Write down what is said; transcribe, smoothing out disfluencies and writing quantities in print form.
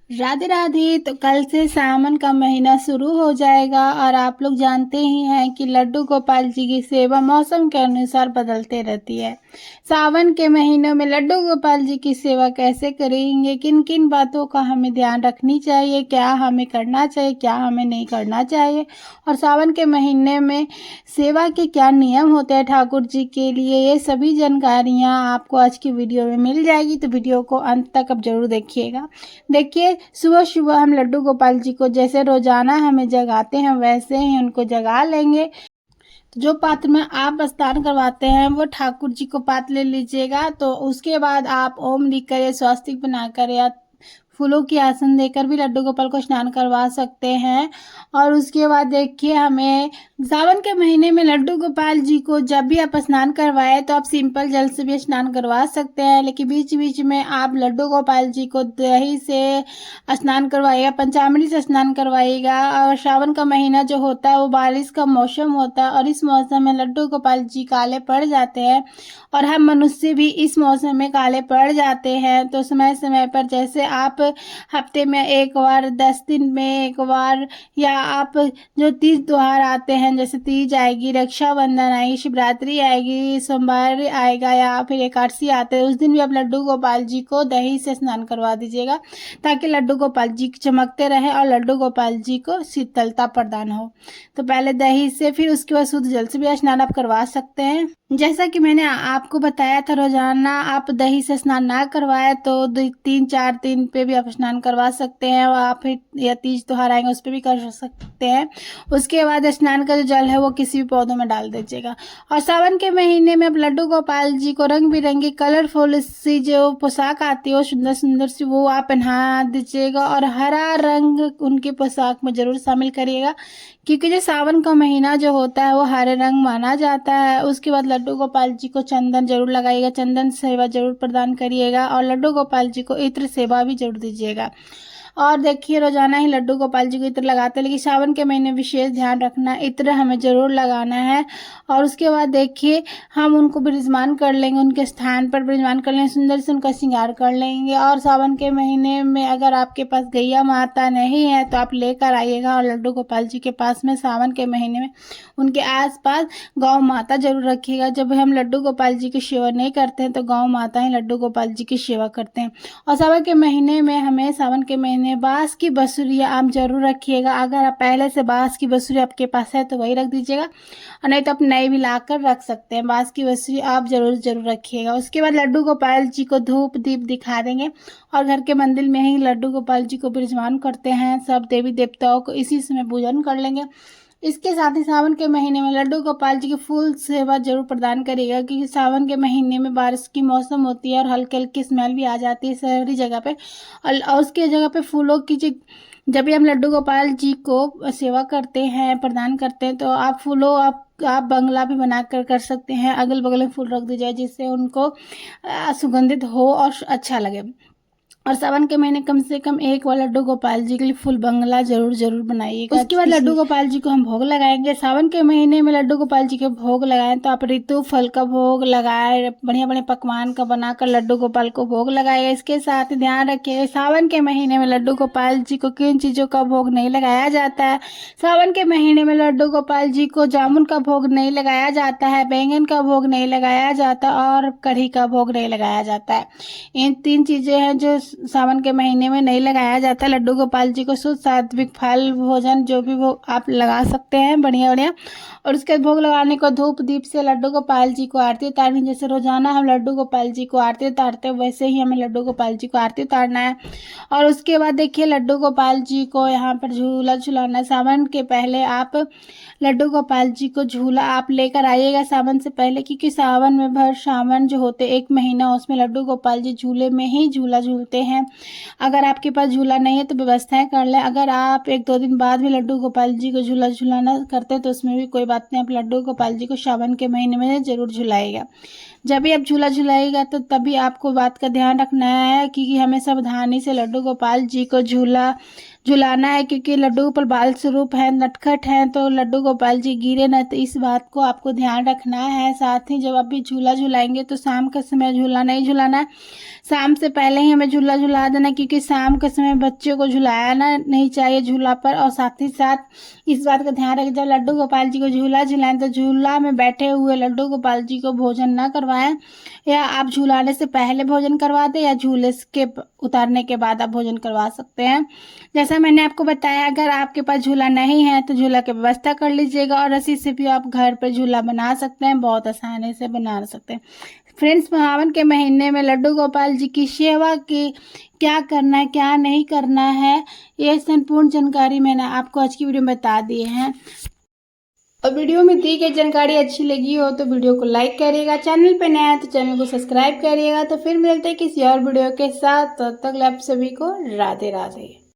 राधे राधे। तो कल से सावन का महीना शुरू हो जाएगा और आप लोग जानते ही हैं कि लड्डू गोपाल जी की सेवा मौसम के अनुसार बदलते रहती है। सावन के महीनों में लड्डू गोपाल जी की सेवा कैसे करेंगे, किन किन बातों का हमें ध्यान रखनी चाहिए, क्या हमें करना चाहिए, क्या हमें नहीं करना चाहिए, और सावन के महीने में सेवा के क्या नियम होते हैं ठाकुर जी के लिए, ये सभी जानकारियाँ आपको आज की वीडियो में मिल जाएगी। तो वीडियो को अंत तक अब जरूर देखिएगा। देखिए, सुबह सुबह हम लड्डू गोपाल जी को जैसे रोजाना हमें जगाते हैं वैसे ही उनको जगा लेंगे। तो जो पात्र में आप स्नान करवाते हैं वो ठाकुर जी को पात्र ले लीजिएगा। तो उसके बाद आप ओम लिखकर या स्वस्तिक बनाकर या फूलों की आसन देकर भी लड्डू गोपाल को स्नान करवा सकते हैं। और उसके बाद देखिए, हमें सावन के महीने में लड्डू गोपाल जी को जब भी आप स्नान करवाएं तो आप सिंपल जल से भी स्नान करवा सकते हैं, लेकिन बीच बीच में आप लड्डू गोपाल जी को दही से स्नान करवाइएगा, पंचामृत से स्नान करवाइएगा। और सावन का महीना जो होता है वो बारिश का मौसम होता है और इस मौसम में लड्डू गोपाल जी काले पड़ जाते हैं और हम मनुष्य भी इस मौसम में काले पड़ जाते हैं। तो समय समय पर जैसे आप हफ्ते में एक बार, 10 दिन में एक बार, या आप जो तीज त्योहार आते हैं जैसे तीज आएगी, रक्षाबंधन आएगी, शिवरात्रि आएगी, सोमवार आएगा या फिर एकादशी आते हैं, उस दिन भी आप लड्डू गोपाल जी को दही से स्नान करवा दीजिएगा ताकि लड्डू गोपाल जी चमकते रहे और लड्डू गोपाल जी को शीतलता प्रदान हो। तो पहले दही से, फिर उसके बाद शुद्ध जल से भी स्नान आप करवा सकते हैं। जैसा कि मैंने आपको बताया था, रोजाना आप दही से स्नान ना करवाए तो 3-4 दिन पे भी आप स्नान करवा सकते हैं, और आप फिर या तीज त्योहार आएंगे उस पर भी कर सकते हैं। उसके बाद स्नान का जो जल है वो किसी भी पौधों में डाल दीजिएगा। और सावन के महीने में आप लड्डू गोपाल जी को रंग बिरंगी कलरफुल सी जो पोशाक आती है वो सुंदर सुंदर सी वो आप पहना दीजिएगा, और हरा रंग उनकी पोशाक में जरूर शामिल करिएगा क्योंकि जो सावन का महीना जो होता है वो हरे रंग माना जाता है। उसके बाद लड्डू गोपाल जी को चंदन जरूर लगाइएगा, चंदन सेवा जरूर प्रदान करिएगा, और लड्डू गोपाल जी को इत्र सेवा भी जरूर दीजिएगा। और देखिए, रोजाना ही लड्डू गोपाल जी को इत्र लगाते हैं, लेकिन सावन के महीने विशेष ध्यान रखना, इत्र हमें जरूर लगाना है। और उसके बाद देखिए, हम उनको विराजमान कर लेंगे, उनके स्थान पर विराजमान कर लेंगे, सुंदर से उनका श्रृंगार कर लेंगे। और सावन के महीने में अगर आपके पास गैया माता नहीं है तो आप लेकर आइएगा, और लड्डू गोपाल जी के पास में सावन के महीने में उनके आसपास गौ माता जरूर रखिएगा। जब हम लड्डू गोपाल जी की सेवा नहीं करते हैं तो गौ माता ही लड्डू गोपाल जी की सेवा करते हैं। और सावन के महीने में हमें, सावन के महीने बांस की बंसुरियां आप जरूर रखिएगा। अगर आप पहले से बांस की बंसुरी आपके पास है तो वही रख दीजिएगा, और नहीं तो आप नई भी लाकर रख सकते हैं। बांस की बंसुरी आप जरूर जरूर रखिएगा। उसके बाद लड्डू गोपाल जी को धूप दीप दिखा देंगे, और घर के मंदिर में ही लड्डू गोपाल जी को विराजमान करते हैं। सब देवी देवताओं को इसी समय पूजन कर लेंगे। इसके साथ ही सावन के महीने में लड्डू गोपाल जी की फूल सेवा जरूर प्रदान करिएगा, क्योंकि सावन के महीने में बारिश की मौसम होती है और हल्की हल्की स्मेल भी आ जाती है शहरी जगह पे, और उसके जगह पे फूलों की जब भी हम लड्डू गोपाल जी को सेवा करते हैं, प्रदान करते हैं, तो आप फूलों आप बंगला भी बना कर सकते हैं, अगल बगल में फूल रख दीजिए जिससे उनको सुगंधित हो और अच्छा लगे। और सावन के महीने कम से कम एक बार लड्डू गोपाल जी के लिए फुल बंगला जरूर जरूर बनाइएगा। उसके बाद लड्डू गोपाल जी को हम भोग लगाएंगे। सावन के महीने में लड्डू गोपाल जी के भोग लगाएं तो आप ऋतु फल का भोग लगाए, बढ़िया बढ़िया पकवान का बनाकर लड्डू गोपाल को भोग लगाएगा। इसके साथ ही ध्यान रखिएगा, सावन के महीने में लड्डू गोपाल जी को किन चीजों का भोग नहीं लगाया जाता है। सावन के महीने में लड्डू गोपाल जी को जामुन का भोग नहीं लगाया जाता है, बैंगन का भोग नहीं लगाया जाता, और कढ़ी का भोग नहीं लगाया जाता है। इन 3 चीजें हैं जो सावन के महीने में नहीं लगाया जाता। लड्डू गोपाल जी को शुद्ध सात्विक फल भोजन जो भी वो आप लगा सकते हैं बढ़िया बढ़िया। और उसके भोग लगाने को धूप दीप से लड्डू गोपाल जी को आरती उतारनी। जैसे रोजाना हम लड्डू गोपाल जी को आरती उतारते हैं वैसे ही हमें लड्डू गोपाल जी को आरती उतारना है। और उसके बाद देखिए, लड्डू गोपाल जी को यहाँ पर झूला झुलाना है। सावन के पहले आप लड्डू गोपाल जी को झूला आप लेकर आइएगा सावन से पहले, क्योंकि सावन में भर सावन जो होते 1 महीना उसमें लड्डू गोपाल जी झूले में ही झूला झूलते हैं। अगर आपके पास झूला नहीं है तो व्यवस्थाएं कर लें। अगर आप 1-2 दिन बाद भी लड्डू गोपाल जी को झूला झुलाना करते हैं तो उसमें भी कोई बात नहीं, आप लड्डू गोपाल जी को सावन के महीने में जरूर झुलाएगा। जब भी आप झूला झुलाएगा तो तभी आपको बात का ध्यान रखना है कि हमें सावधानी से लड्डू गोपाल जी को झुलाना है, क्योंकि लड्डू गोपाल बाल स्वरूप है, नटखट हैं, तो लड्डू गोपाल जी गिरे न, तो इस बात को आपको ध्यान रखना है। साथ ही जब आप भी झूला झुलाएंगे तो शाम के समय झूला नहीं झुलाना है, शाम से पहले ही हमें झूला झुला देना, क्योंकि शाम के समय बच्चों को झुलाना नहीं चाहिए झूला पर। और साथ ही साथ इस बात का ध्यान रखें, जब लड्डू गोपाल जी को झूला झुलाएं तो झूला में बैठे हुए लड्डू गोपाल जी को भोजन न करवाएं, या आप झूलाने से पहले भोजन करवा दें या झूले के उतारने के बाद आप भोजन करवा सकते हैं। जैसा मैंने आपको बताया, अगर आपके पास झूला नहीं है तो झूला की व्यवस्था कर लीजिएगा, और रस्सी से भी आप घर पर झूला बना सकते हैं, बहुत आसानी से बना सकते हैं। फ्रेंड्स, सावन के महीने में लड्डू गोपाल जी की सेवा की क्या करना है क्या नहीं करना है, ये संपूर्ण जानकारी मैंने आपको आज की वीडियो में बता दी है। और वीडियो में दी गई जानकारी अच्छी लगी हो तो वीडियो को लाइक करिएगा, चैनल पे नया है तो चैनल को सब्सक्राइब करिएगा। तो फिर मिलते हैं किसी और वीडियो के साथ, तब तक आप सभी को राधे राधे।